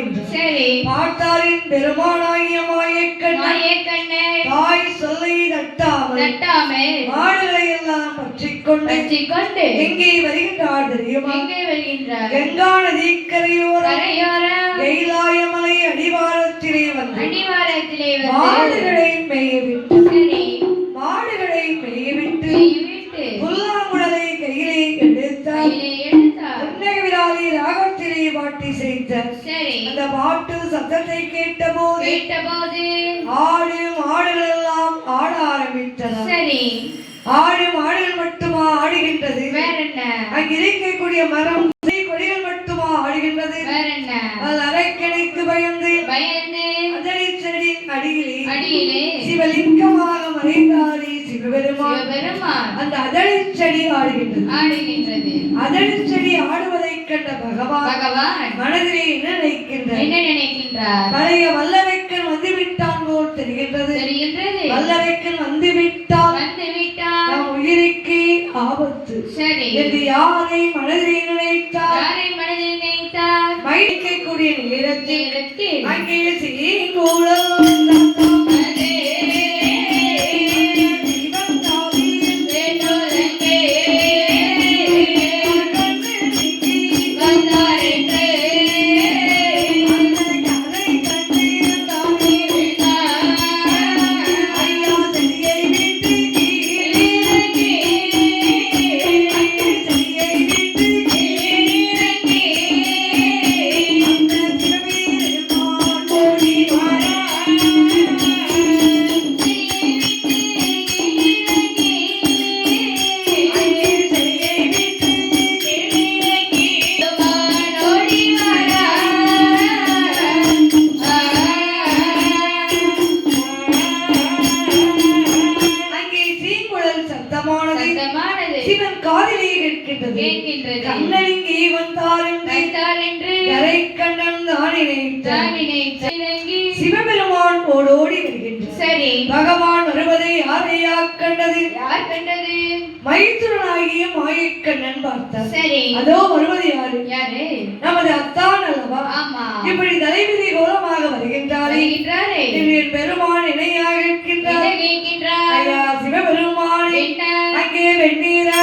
என்று சரி பார்த்தாரின் பெருமானாகிய மாயக்கண்ணே தாய் சொல்லை தட்டாமல் மாடுகளை எல்லாம் பற்றிக்கொண்டு எங்கே வருகின்றார் தெரியுமா? கங்கா நதி கரையோரம் கைலாய மலை அடிவாரத்திலே வந்து மாடுகளை மேயவிட்டு புல்லாங்குழலை கையிலே எடுத்தார். புன்னகவிராலி ராகத்திலே பாட்டி செய்தார். அந்த பாட்டு சத்தத்தை கேட்டபோது ஆடு மாடுகள் எல்லாம் ஆட ஆரம்பித்தன. ஆடு மாடுகள் மட்டுமா ஆடுகின்றது? அங்கிருக்கக்கூடிய மரம் கொடிகள் மட்டுமா ஆடுகின்றது? அரக்கணைக்கு பயந்து அதனை செடி அடியிலே சிவலிங்கமாக மறைந்தாரே சிவபெருமான். அந்த அதழி செடி ஆடுகின்றது. அதழி செடி ஆடுவதை கண்ட பகவான் மனதிலே என்ன நினைக்கின்றார்? பழைய வல்லரைக்கன் வந்துவிட்டான் போல் தெரிகின்றது. வல்லரைக்கன் வந்துவிட்டால் நம் உயிருக்கு ஆபத்து என்று யாரை மனதிலே நினைத்தார்? மயக்கக்கூடிய நேரத்தில் அங்கே சீங்கூழல் சிவன் காதிலே கேட்கின்றது. கண்ணலிங்கே வந்தார் என்று கரைக்கண்ணன் தான் நினைத்தார். சிவபெருமான் ஓடோடி வருகின்றார். பகவான் வருவதை யாரையா கண்டது? மைத்துரனாகிய மாயக்கண்ணன் பார்த்தார். அதோ வருவது யாரு? நமது அத்தான் அல்லவா? இப்படி தலைவிதி கோலமாக வருகின்றாரே என் பெருமான் இணையாக இருக்கின்றார். ஐயா சிவபெருமான் அங்கே வெண்ணீரா